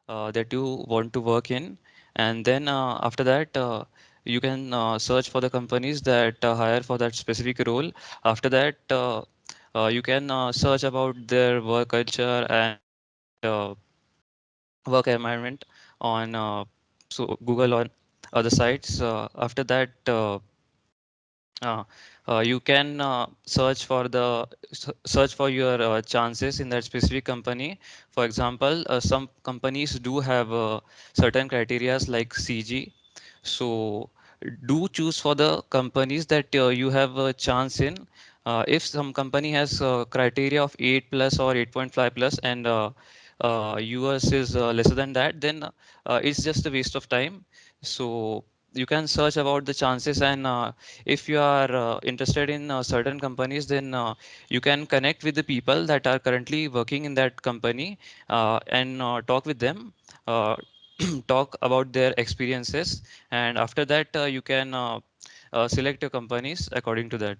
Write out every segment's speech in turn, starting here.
that you want to work in, and then after that you can search for the companies that hire for that specific role. After that you can search about their work culture and work environment on Google or other sites. After that uh, you can search for your chances in that specific company. For example, some companies do have certain criterias like CG. So do choose for the companies that you have a chance in. If some company has criteria of 8 plus or 8.5 plus and yours is lesser than that, then it's just a waste of time. So you can search about the chances, and if you are interested in certain companies, then you can connect with the people that are currently working in that company and talk with them. Uh, talk about their experiences, and after that you can select your companies according to that.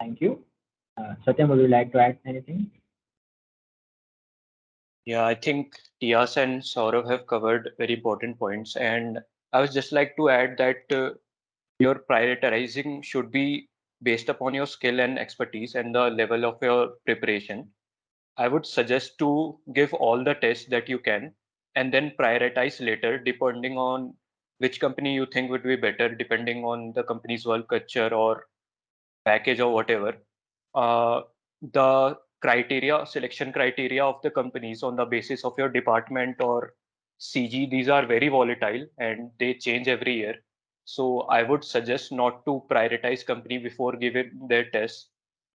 Thank you. Satyam, would you like to add anything? Yeah, I think Tias and Saurav have covered very important points, and I would just like to add that your prioritizing should be based upon your skill and expertise and the level of your preparation. I would suggest to give all the tests that you can and then prioritize later depending on which company you think would be better, depending on the company's work culture or package or whatever. The criteria, selection criteria of the companies on the basis of your department or CG, these are very volatile and they change every year. So I would suggest not to prioritize company before giving their tests.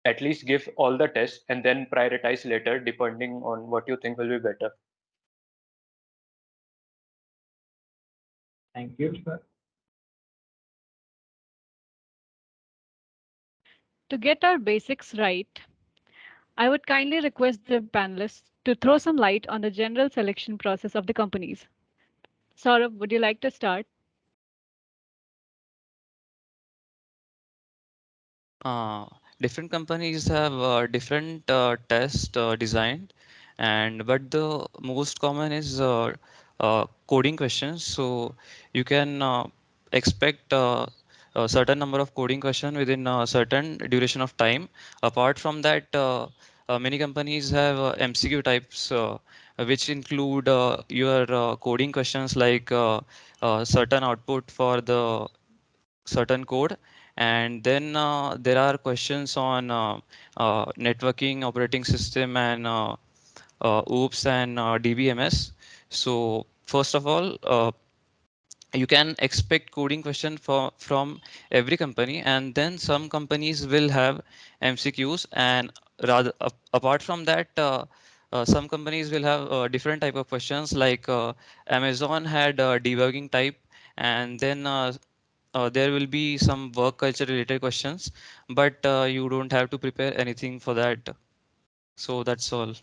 At least give all the tests and then prioritize later depending on what you think will be better. Thank you, sir. To get our basics right, I would kindly request the panelists to throw some light on the general selection process of the companies. Saurabh, would you like to start? uh, Different companies have different tests designed, and but the most common is coding questions. So you can expect a certain number of coding question within a certain duration of time. Apart from that, many companies have MCQ types, which include your coding questions like certain output for the certain code, and then there are questions on networking, operating system, and OOPS and DBMS. So first of all, you can expect coding question from every company, and then some companies will have MCQs, and apart from that some companies will have different type of questions like Amazon had debugging type, and then there will be some work culture related questions, but you don't have to prepare anything for that. So that's all.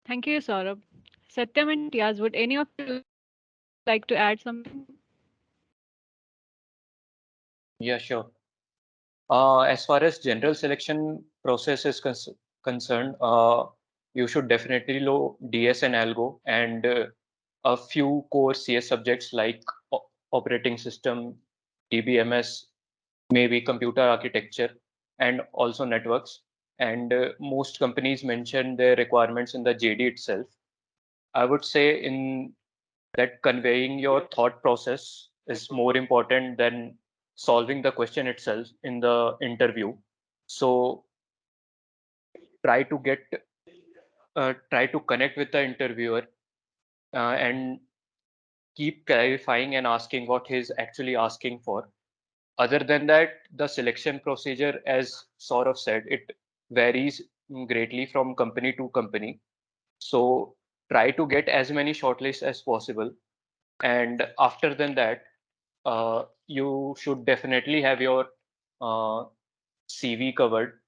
Thank you, Saurabh. Satyam and Tiaz, would any of you like to add something? Yeah, sure. As far as general selection process is concerned, you should definitely know DS and Algo and a few core CS subjects like operating system, DBMS, maybe computer architecture, and also networks. And most companies mention their requirements in the JD itself. I would say in that conveying your thought process is more important than solving the question itself in the interview. So try to try to connect with the interviewer and keep clarifying and asking what he's actually asking for. Other than that, the selection procedure, as Saurav said, it varies greatly from company to company. So try to get as many shortlists as possible. And after than that, you should definitely have your uh, CV covered,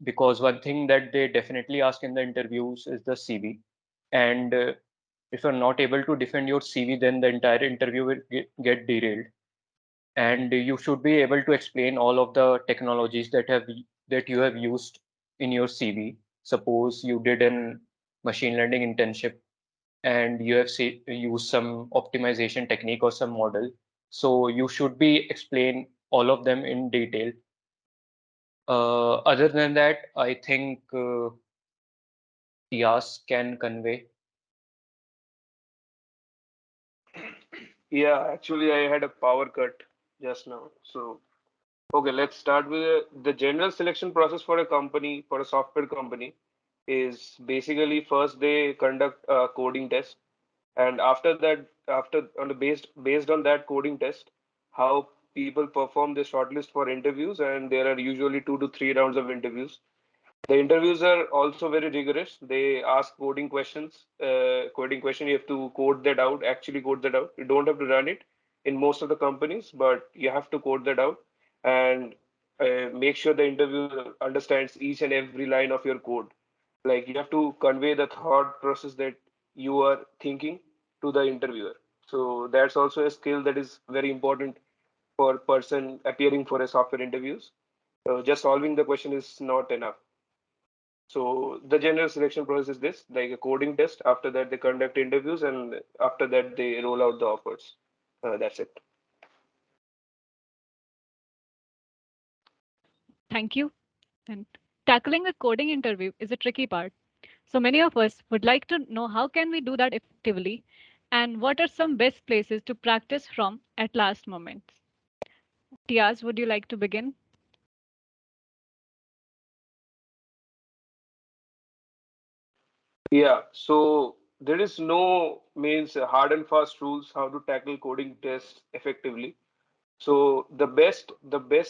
because one thing that they definitely ask in the interviews is the CV. And if you're not able to defend your CV, then the entire interview will get derailed. And you should be able to explain all of the technologies that you have used in your CV. Suppose you did an machine learning internship and you have used some optimization technique or some model. So you should be explain all of them in detail. Other than that, I think Tias can convey. Yeah, actually, I had a power cut just now. So, okay, let's start with the general selection process for a company, for a software company, is basically first they conduct a coding test, and after that, after on the based on that coding test, how people perform the shortlist for interviews, and there are usually 2 to 3 rounds of interviews. The interviews are also very rigorous. They ask coding questions. Coding question, you have to code that out, actually code that out. You don't have to run it in most of the companies, but you have to code that out and make sure the interviewer understands each and every line of your code. Like you have to convey the thought process that you are thinking to the interviewer. So that's also a skill that is very important for person appearing for a software interviews. Just solving the question is not enough. So the general selection process is this, like a coding test. After that, they conduct interviews, and after that, they roll out the offers. That's it. Thank you. And tackling a coding interview is a tricky part. So many of us would like to know how can we do that effectively and what are some best places to practice from at last moments. Tiaz, would you like to begin? Yeah. So there is no means hard and fast rules how to tackle coding tests effectively. So the best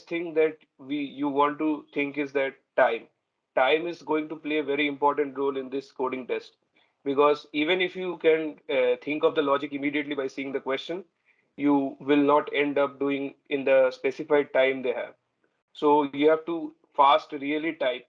thing that we you want to think is that time. Time is going to play a very important role in this coding test because even if you can think of the logic immediately by seeing the question, you will not end up doing in the specified time they have. So you have to fast really type.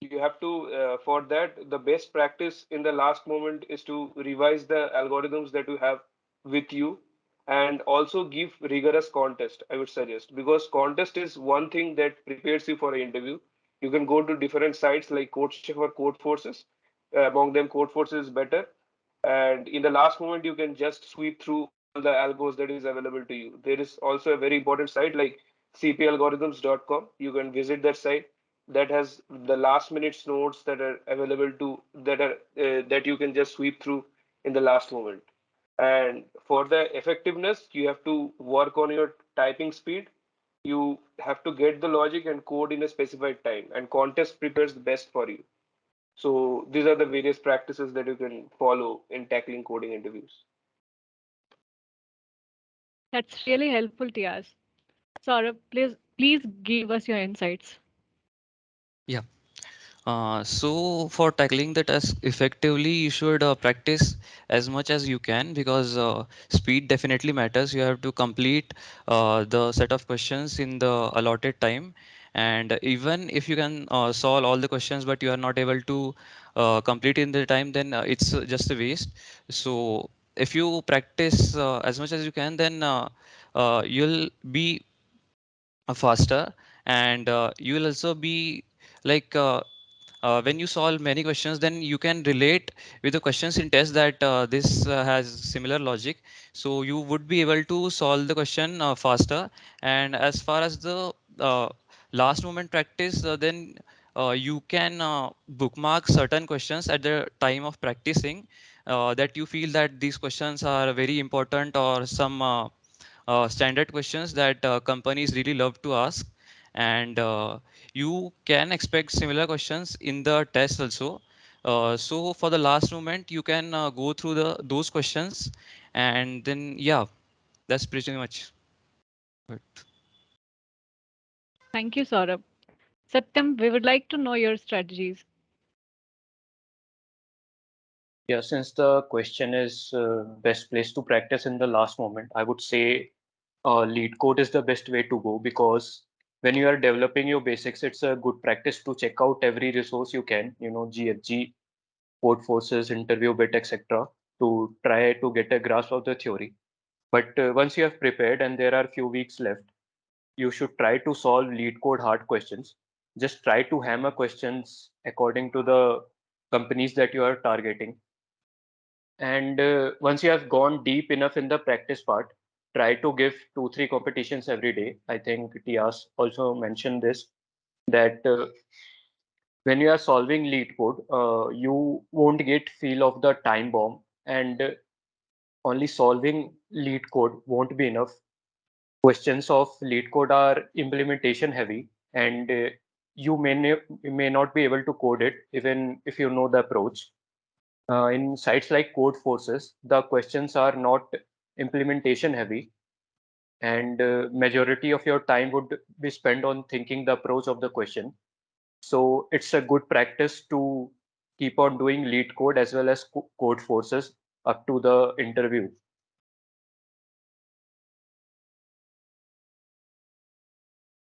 You have to for that the best practice in the last moment is to revise the algorithms that you have with you and also give rigorous contest, I would suggest, because contest is one thing that prepares you for an interview. You can go to different sites like CodeChef or Codeforces. Among them, Codeforces is better, and in the last moment you can just sweep through all the algos that is available to you. There is also a very important site like cpalgorithms.com. You can visit that site that has the last minute's notes that are available to that you can just sweep through in the last moment. And for the effectiveness, you have to work on your typing speed. You have to get the logic and code in a specified time, and contest prepares the best for you. So these are the various practices that you can follow in tackling coding interviews. That's really helpful, Tiaz. Saurabh, please give us your insights. Yeah. So for tackling the task effectively, you should practice as much as you can because speed definitely matters. You have to complete the set of questions in the allotted time. And even if you can solve all the questions, but you are not able to complete in the time, then it's just a waste. So if you practice as much as you can, then you'll be faster, and you will also be like when you solve many questions, then you can relate with the questions in test that this has similar logic, so you would be able to solve the question faster. And as far as the uh, last moment practice, then you can bookmark certain questions at the time of practicing, that you feel that these questions are very important, or some standard questions that companies really love to ask. And you can expect similar questions in the test also. So for the last moment, you can go through those questions, and then yeah, that's pretty much it. Thank you, Saurabh. Satyam, we would like to know your strategies. Yeah, since the question is best place to practice in the last moment, I would say lead code is the best way to go because when you are developing your basics, it's a good practice to check out every resource you can, GFG, Code Forces, Interview Bit, etc., to try to get a grasp of the theory. But once you have prepared and there are few weeks left, you should try to solve lead code hard questions. Just try to hammer questions according to the companies that you are targeting. And once you have gone deep enough in the practice part, try to give 2, 3 competitions every day. I think Tias also mentioned this, that when you are solving lead code, you won't get feel of the time bomb, and only solving lead code won't be enough. Questions of lead code are implementation heavy, and you may not be able to code it even if you know the approach. In sites like Code Forces, the questions are not implementation heavy, and majority of your time would be spent on thinking the approach of the question. So it's a good practice to keep on doing lead code as well as Code Forces up to the interview.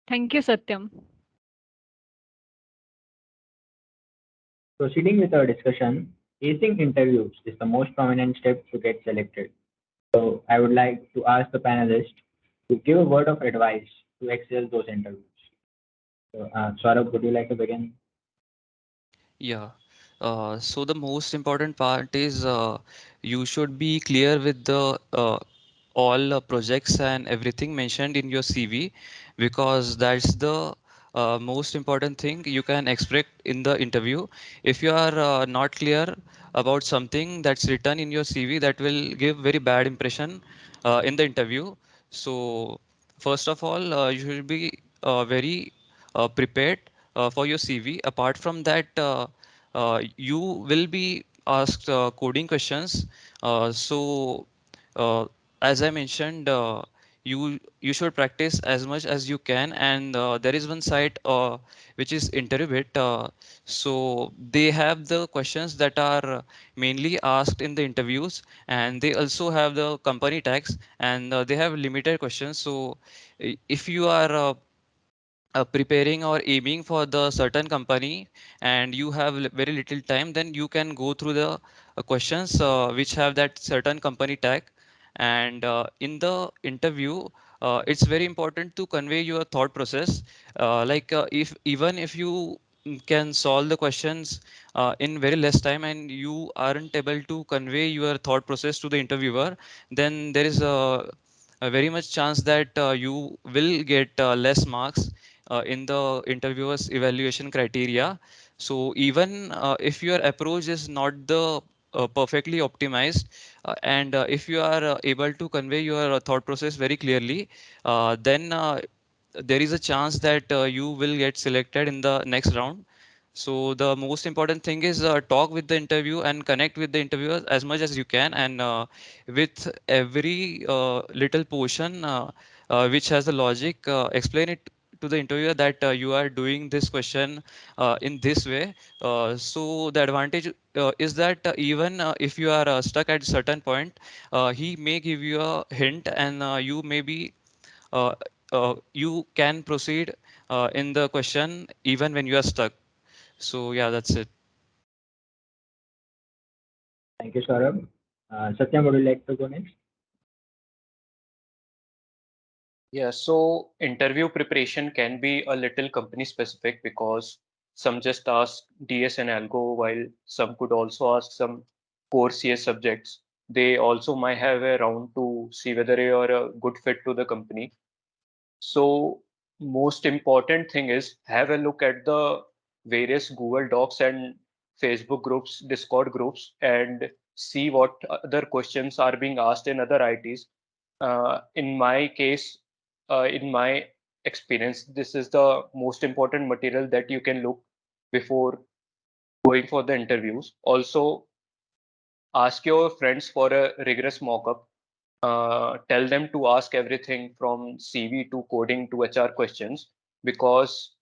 Thank you, Satyam. Proceeding with our discussion, acing interviews is the most prominent step to get selected. So I would like to ask the panelists to give a word of advice to excel those interviews. So, Saurabh, would you like to begin? Yeah. So the most important part is you should be clear with the all projects and everything mentioned in your CV, because that's the most important thing you can expect in the interview. If you are not clear about something that's written in your CV, that will give very bad impression in the interview. So first of all, you should be very prepared for your CV. Apart from that, you will be asked coding questions. So, as I mentioned, you should practice as much as you can. And there is one site which is Interview. So they have the questions that are mainly asked in the interviews, and they also have the company tags, and they have limited questions. So if you are preparing or aiming for the certain company and you have very little time, then you can go through the questions which have that certain company tag. And in the interview, it's very important to convey your thought process. If even if you can solve the questions in very less time and you aren't able to convey your thought process to the interviewer, then there is a very much chance that you will get less marks in the interviewer's evaluation criteria. So even if your approach is not the perfectly optimized, and if you are able to convey your thought process very clearly, then there is a chance that you will get selected in the next round. So the most important thing is talk with the interview and connect with the interviewer as much as you can, and with every little portion which has a logic, explain it to the interviewer that you are doing this question in this way. So the advantage is that even if you are stuck at a certain point, he may give you a hint, and uh, you can proceed in the question even when you are stuck. So yeah, that's it. Thank you, Saurabh. Satyam, would you like to go next? Yeah, so interview preparation can be a little company specific because some just ask DS and Algo, while some could also ask some core CS subjects. They also might have a round to see whether you are a good fit to the company. So most important thing is have a look at the various Google Docs and Facebook groups, Discord groups, and see what other questions are being asked in other ITs. In my case, in my experience, this is the most important material that you can look before going for the interviews. Also, ask your friends for a rigorous mock-up. Tell them to ask everything from CV to coding to HR questions, because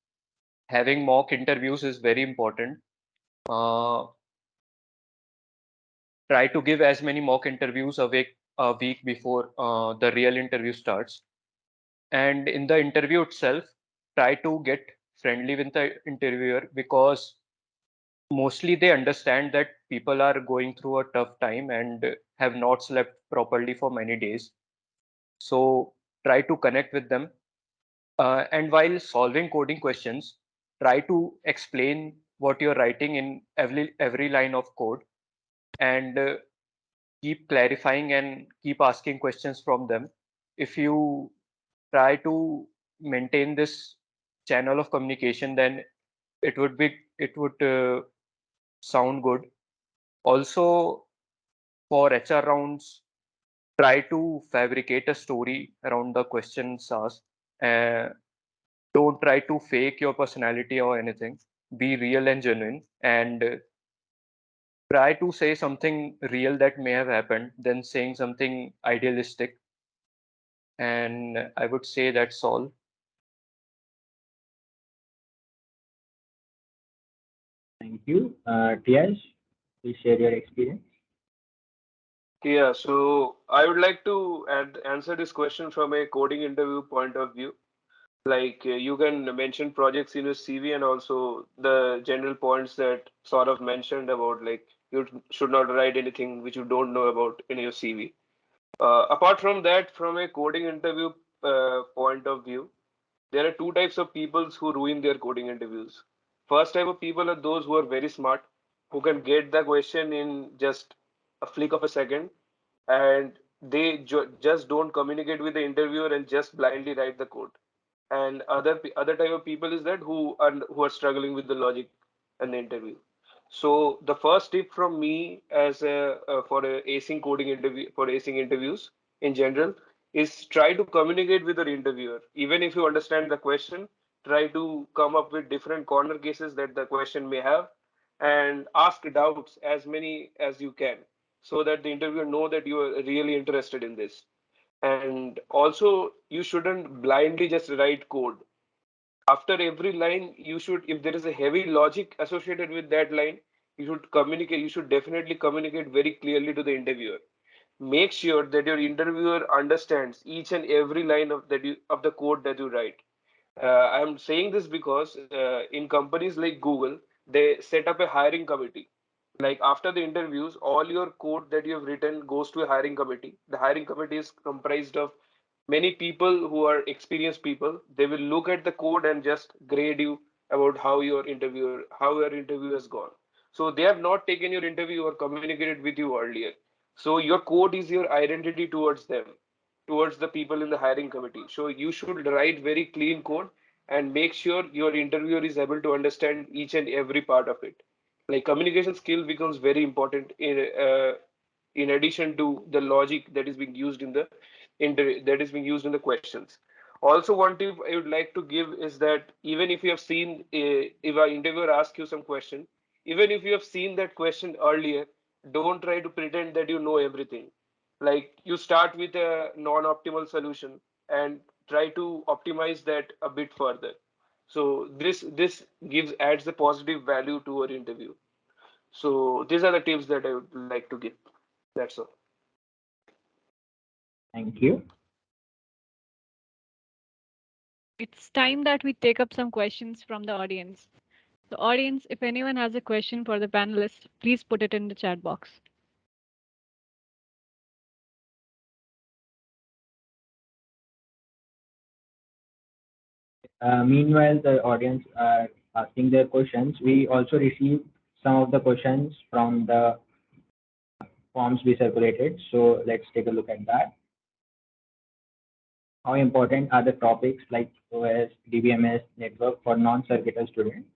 having mock interviews is very important. Uh, Try to give as many mock interviews a week before the real interview starts. And in the interview itself, try to get friendly with the interviewer, because mostly they understand that people are going through a tough time and have not slept properly for many days. So try to connect with them. And while solving coding questions, try to explain what you're writing in every line of code, and keep clarifying and keep asking questions from them. If you try to maintain this channel of communication, then it would sound good. Also, for HR rounds, try to fabricate a story around the questions asked. Uh, don't try to fake your personality or anything. Be real and genuine, and try to say something real that may have happened than saying something idealistic. And I would say that's all. Thank you. Tiaj, please share your experience. Yeah, so I would like to answer this question from a coding interview point of view. Like you can mention projects in your CV and also the general points that sort of mentioned about like you should not write anything which you don't know about in your CV. Apart from that, from a coding interview point of view, there are two types of people who ruin their coding interviews. First type of people are those who are very smart, who can get the question in just a flick of a second, and they just don't communicate with the interviewer and just blindly write the code. And other type of people is that who are struggling with the logic and the interview. So the first tip from me as a for a acing coding interview for acing interviews in general is try to communicate with the interviewer. Even if you understand the question, try to come up with different corner cases that the question may have, and ask doubts as many as you can, so that the interviewer know that you are really interested in this. And also, you shouldn't blindly just write code. After every line, you should, if there is a heavy logic associated with that line, you should definitely communicate very clearly to the interviewer. Make sure that your interviewer understands each and every line of the code that you write. I'm saying this because in companies like Google, they set up a hiring committee. Like after the interviews, all your code that you have written goes to a hiring committee. The hiring committee is comprised of many people who are experienced people. They will look at the code and just grade you about how your interview has gone. So they have not taken your interview or communicated with you earlier. So your code is your identity towards them, towards the people in the hiring committee. So you should write very clean code and make sure your interviewer is able to understand each and every part of it. Like communication skill becomes very important in addition to the logic that is being used that is being used in the questions. Also, one tip I would like to give is that even if you have seen if an interviewer asks you some question, even if you have seen that question earlier, don't try to pretend that you know everything. Like you start with a non-optimal solution and try to optimize that a bit further. So this gives adds the positive value to our interview. So these are the tips that I would like to give. That's all. Thank you. It's time that we take up some questions from the audience. The audience, if anyone has a question for the panelists, please put it in the chat box. Meanwhile, the audience are asking their questions. We also received some of the questions from the forms we circulated. So let's take a look at that. How important are the topics like OS, DBMS, network for non-circuital students?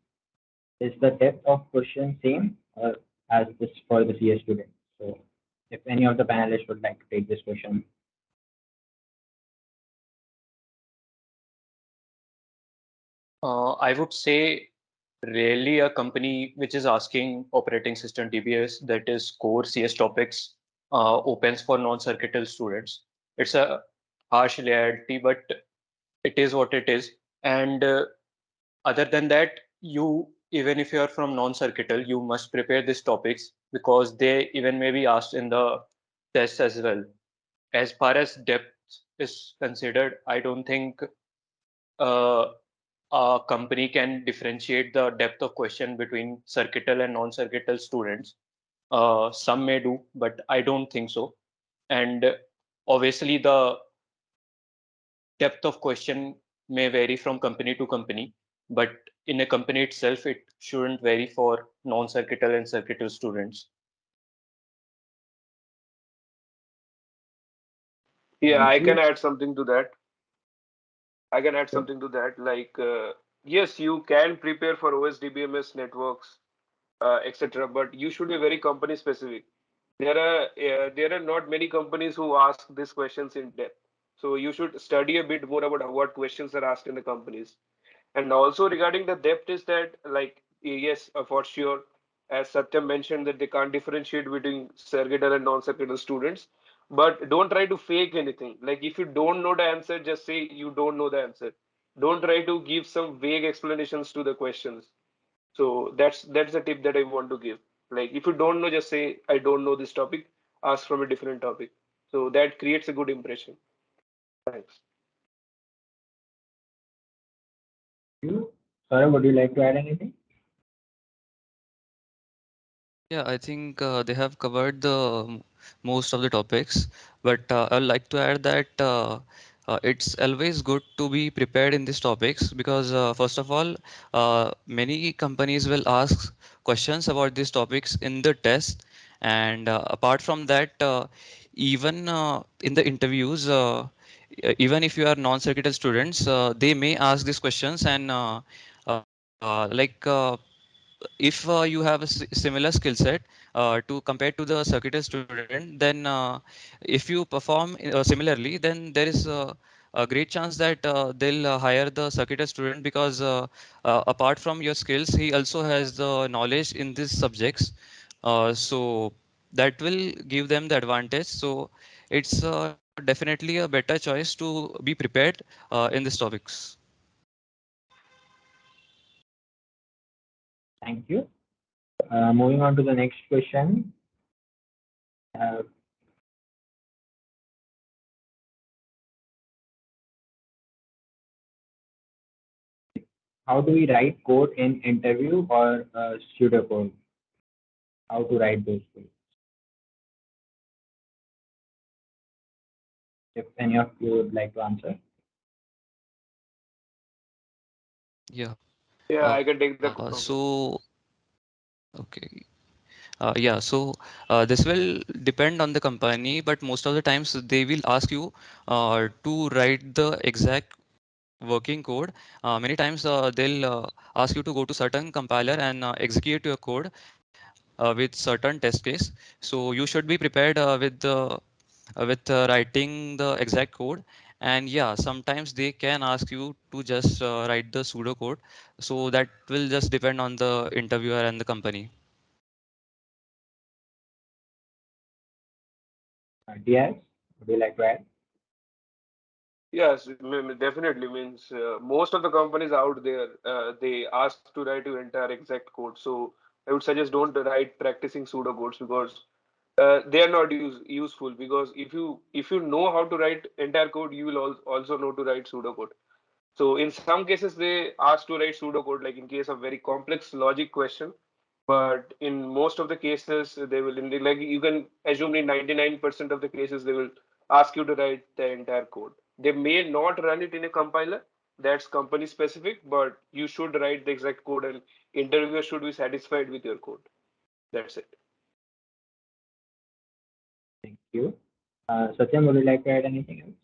Is the depth of question same as this for the CS student? So if any of the panelists would like to take this question. I would say really a company which is asking operating system DBS, that is core CS topics, opens for non-circuital students. It's a harsh reality, but it is what it is. And other than that, you, even if you are from non-circuital, you must prepare these topics because they even may be asked in the test as well. As far as depth is considered, I don't think uh, a company can differentiate the depth of question between circuital and non-circuital students. Some may do, but I don't think so. And obviously, the depth of question may vary from company to company. but in a company itself, it shouldn't vary for non-circuital and circuital students. Yeah, Thank I you. can add something to that. I can add So, something to that. Like, yes, you can prepare for OSDBMS networks, etc., but you should be very company specific. There are not many companies who ask these questions in depth. So you should study a bit more about what questions are asked in the companies. And also regarding the depth is that, like, yes, for sure, as Satyam mentioned, that they can't differentiate between circuital and non-circuital students. But don't try to fake anything. Like, if you don't know the answer, just say you don't know the answer. Don't try to give some vague explanations to the questions. So that's the tip that I want to give. Like, if you don't know, just say I don't know this topic. Ask from a different topic. So that creates a good impression. Thanks. you, Saurabh, would you like to add anything? Yeah, I think they have covered the most of the topics, but I'd like to add that it's always good to be prepared in these topics because first of all, many companies will ask questions about these topics in the test, and apart from that, even in the interviews, even if you are non-circuital students, they may ask these questions and like if you have a similar skill set to compared to the circuital student, then if you perform similarly, then there is a great chance that they'll hire the circuital student because apart from your skills, he also has the knowledge in these subjects. So that will give them the advantage. So it's definitely a better choice to be prepared in these topics. Thank you. Moving on to the next question. Uh, how do we write code in interview or pseudocode? How to write those codes? If any of you would like to answer. Yeah. Yeah, I can take the So okay. Yeah, so this will depend on the company, but most of the times they will ask you to write the exact working code. Many times they'll ask you to go to certain compiler and execute your code with certain test case. So you should be prepared with writing the exact code. And yeah, sometimes they can ask you to just write the pseudo code. So that will just depend on the interviewer and the company. Diaz, would you like to add? Yes, definitely means most of the companies out there they ask to write your entire exact code. So I would suggest don't write practicing pseudocodes because they are not useful. Because if you know how to write entire code, you will also know to write pseudocode. So in some cases they ask to write pseudocode, like in case of very complex logic question. But in most of the cases, they will like you can assume in 99% of the cases they will ask you to write the entire code. They may not run it in a compiler. That's company specific, but you should write the exact code, and interviewer should be satisfied with your code. That's it. Thank you. Satyam, would you like to add anything else?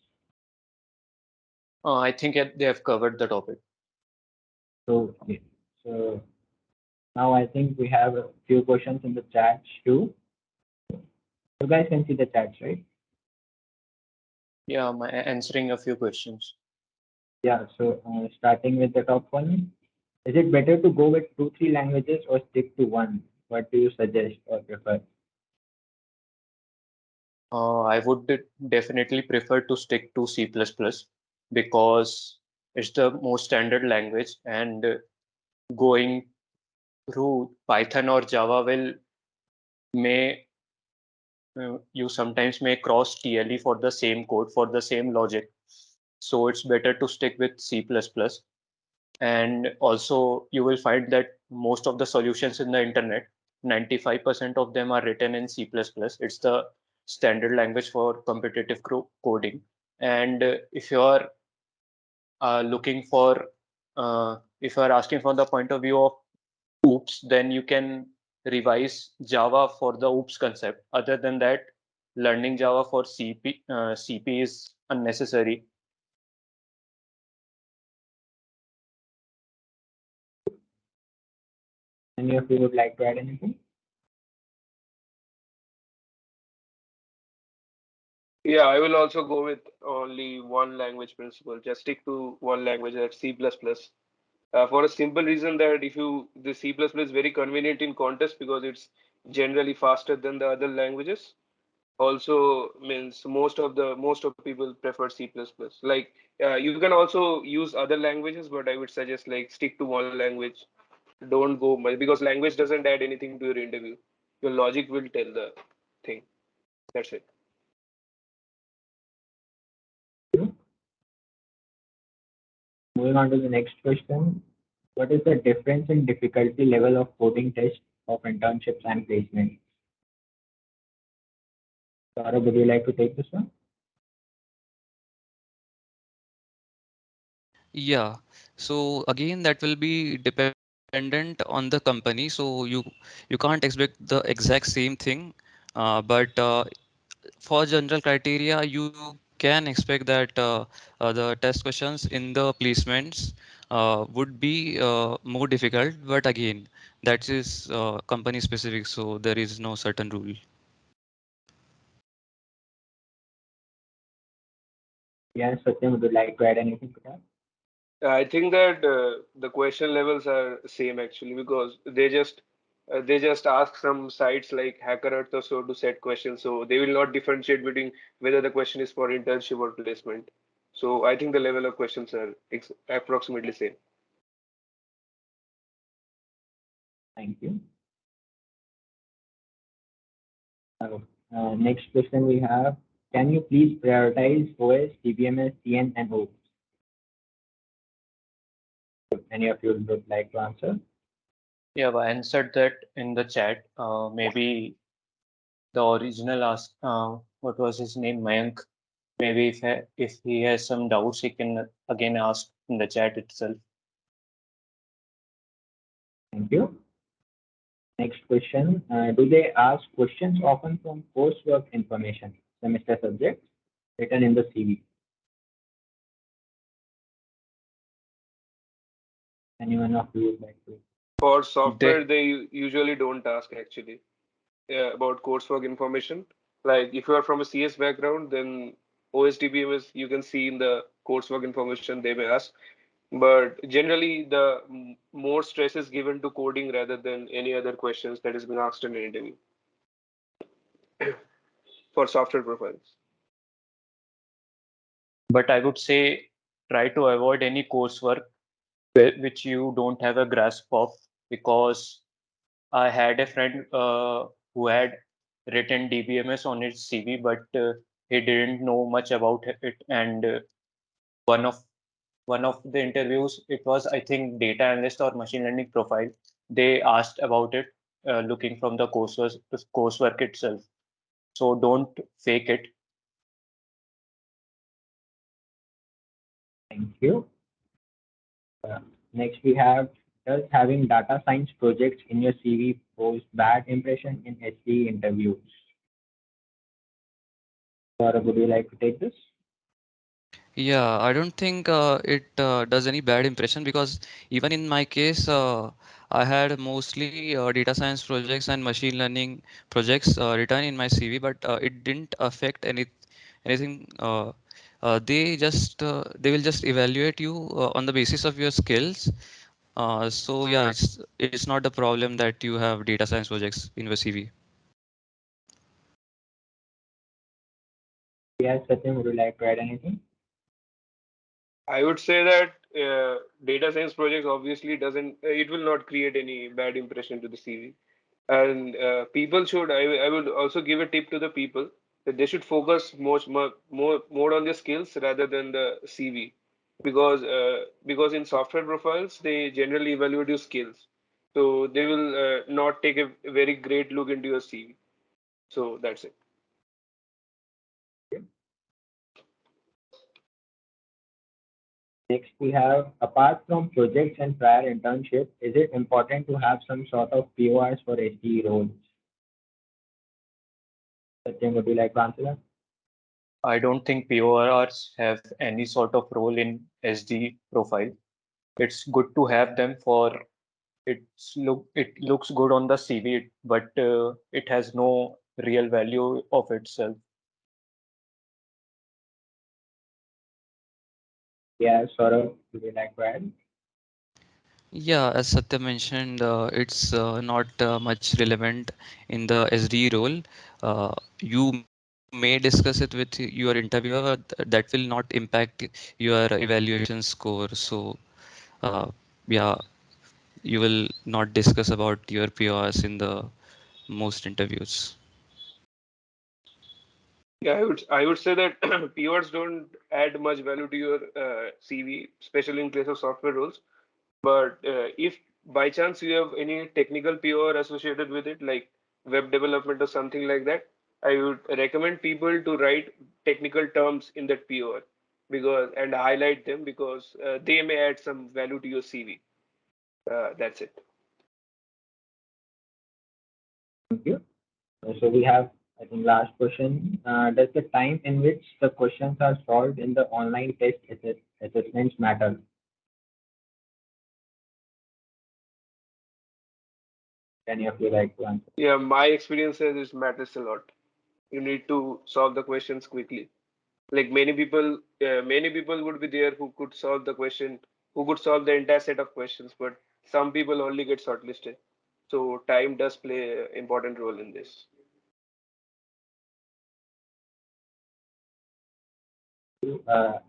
I think they have covered the topic. So, okay. So now I think we have a few questions in the chat too. You guys can see the chats, right? Yeah, I'm answering a few questions. Yeah. So starting with the top one, is it better to go with two, three languages or stick to one? What do you suggest or prefer? I would definitely prefer to stick to C++ because it's the most standard language, and going through Python or Java will may you sometimes may cross TLE for the same code for the same logic. So it's better to stick with C++. And also you will find that most of the solutions in the internet, 95% of them are written in C++. It's the standard language for competitive coding. And if you're looking for if you are asking from the point of view of OOPS, then you can revise Java for the OOPS concept. Other than that, learning Java for CP is unnecessary. Any of you would like to add anything? Yeah, I will also go with only one language principle. Just stick to one language, that's C++. For a simple reason that the C++ is very convenient in contest because it's generally faster than the other languages. Also means most of people prefer C++. Like you can also use other languages, but I would suggest like stick to one language. Don't go much because language doesn't add anything to your interview. Your logic will tell the thing. That's it. Moving on to the next question. What is the difference in difficulty level of coding tests of internships and placements? Saurabh, would you like to take this one? Yeah. So again, that will be dependent on the company. So you can't expect the exact same thing. But for general criteria, you can expect that the test questions in the placements would be more difficult. But again, that is company specific, so there is no certain rule. Yes, Satyam, would you like to add anything to that? I think that the question levels are same actually because they just ask some sites like HackerEarth or so to set questions, so they will not differentiate between whether the question is for internship or placement. So I think the level of questions are approximately same. Thank you. Next question we have. Can you please prioritize OS, DBMS, CN, and OOPS? Any of you would like to answer? Yeah, I answered that in the chat. Maybe the original ask, what was his name, Mayank? Maybe if he has some doubts, he can again ask in the chat itself. Thank you. Next question. Do they ask questions often from coursework information, semester subjects, written in the CV? Anyone of you would like to? For software, They, they usually don't ask actually about coursework information. Like if you are from a CS background, then OSDBMS you can see in the coursework information they may ask. But generally, the more stress is given to coding rather than any other questions that has been asked in an interview for software profiles. but I would say try to avoid any coursework which you don't have a grasp of, because I had a friend who had written DBMS on his CV, but he didn't know much about it. And one of one of the interviews, it was I think data analyst or machine learning profile. They asked about it, looking from the coursework itself. So don't fake it. Thank you. Uh, Next we have, does having data science projects in your CV pose bad impression in SE interviews? Or would you like to take this? Yeah, I don't think it does any bad impression because even in my case, I had mostly data science projects and machine learning projects written in my CV, but it didn't affect anything. They will just evaluate you on the basis of your skills. So yeah, it's not the problem that you have data science projects in your CV. Yes, Satyam, would you like to add anything? I would say that data science projects obviously doesn't, it will not create any bad impression to the CV. And people should, I would also give a tip to the people that they should focus more on their skills rather than the CV. Because in software profiles, they generally evaluate your skills. So they will not take a very great look into your CV. So that's it. Next, we have, apart from projects and prior internship, is it important to have some sort of PORs for SDE roles? Satyam, would you like to answer that? I don't think PORs have any sort of role in SD profile. It's good to have them for it looks good on the CV, but it has no real value of itself. Yeah, Saurabh, would you like to add? Yeah, as Satya mentioned, it's not much relevant in the SD role. You may discuss it with your interviewer, that will not impact your evaluation score. So, uh, yeah, you will not discuss about your PORs in the most interviews. Yeah, I would say that POs don't add much value to your CV, especially in case of software roles. But if by chance you have any technical POR associated with it, like web development or something like that, I would recommend people to write technical terms in that POR because and highlight them because they may add some value to your CV. That's it. Thank you. So we have, I think, last question. Does the time in which the questions are solved in the online test assessments matter? Any of you like to answer? Yeah, my experience says it matters a lot. You need to solve the questions quickly. Like many people would be there who could solve the question, who could solve the entire set of questions, but some people only get shortlisted. So time does play an important role in this.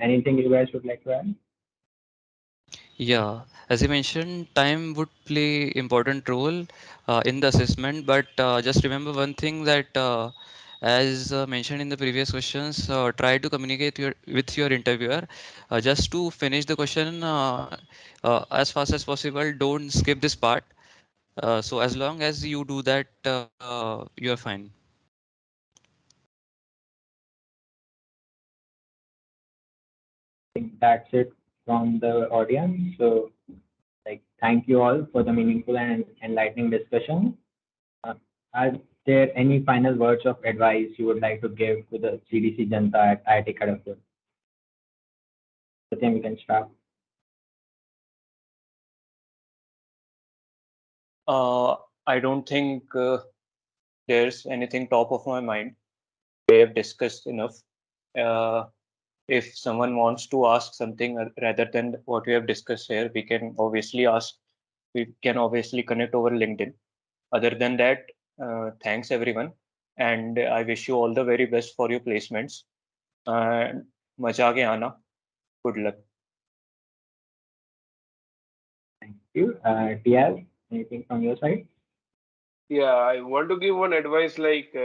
Anything you guys would like to add? Yeah, as you mentioned, time would play important role in the assessment, but just remember one thing that as mentioned in the previous questions, try to communicate with your interviewer just to finish the question as fast as possible. Don't skip this part. So as long as you do that, you are fine. I think that's it from the audience. So, like, thank you all for the meaningful and enlightening discussion. Uh, are there any final words of advice you would like to give to the CDC Janta at IIT Kharagpur? Satyam, you can start. Uh, I don't think there's anything top of my mind. We have discussed enough. Uh, if someone wants to ask something rather than what we have discussed here, we can obviously ask. We can obviously connect over LinkedIn. Other than that, thanks everyone, and I wish you all the very best for your placements. And मजा के आना. Good luck. Thank you. TR, anything from your side? Yeah, I want to give one advice like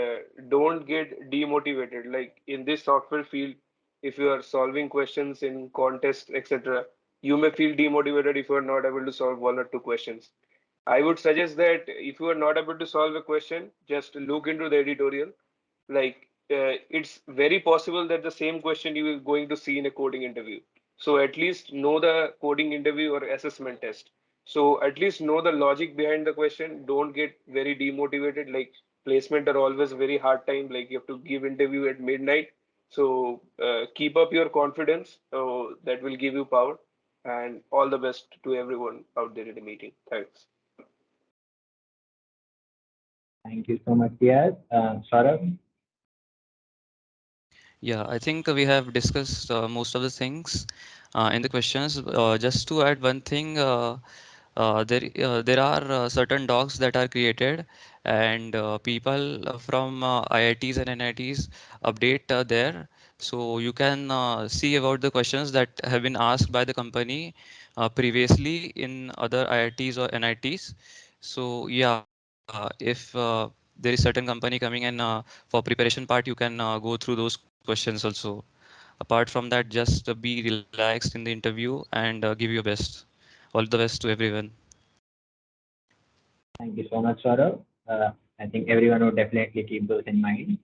don't get demotivated. Like in this software field, if you are solving questions in contests, etc., you may feel demotivated if you are not able to solve one or two questions. I would suggest that if you are not able to solve a question, just look into the editorial. Like it's very possible that the same question you are going to see in a coding interview. So at least know the coding interview or assessment test. So at least know the logic behind the question. Don't get very demotivated. Like placement are always very hard time. Like you have to give interview at midnight. So keep up your confidence. That will give you power. And all the best to everyone out there in the meeting. Thanks. Thank you so much, TR. Saurabh? Yeah, I think we have discussed most of the things in the questions. Just to add one thing, there are certain docs that are created, and people from IITs and NITs update there. So you can see about the questions that have been asked by the company previously in other IITs or NITs. So yeah, if there is certain company coming and for preparation part, you can go through those questions also. Apart from that, just be relaxed in the interview and give your best. All the best to everyone. Thank you so much, Saurabh. I think everyone would definitely keep those in mind.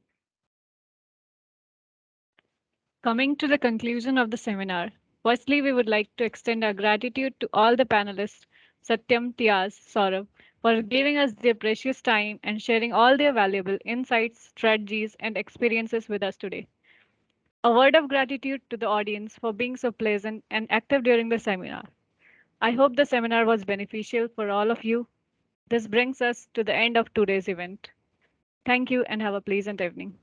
Coming to the conclusion of the seminar, Firstly, we would like to extend our gratitude to all the panelists, Satyam, Tiaz, Saurabh, for giving us their precious time and sharing all their valuable insights, strategies, and experiences with us today. A word of gratitude to the audience for being so pleasant and active during the seminar. I hope the seminar was beneficial for all of you. This brings us to the end of today's event. Thank you and have a pleasant evening.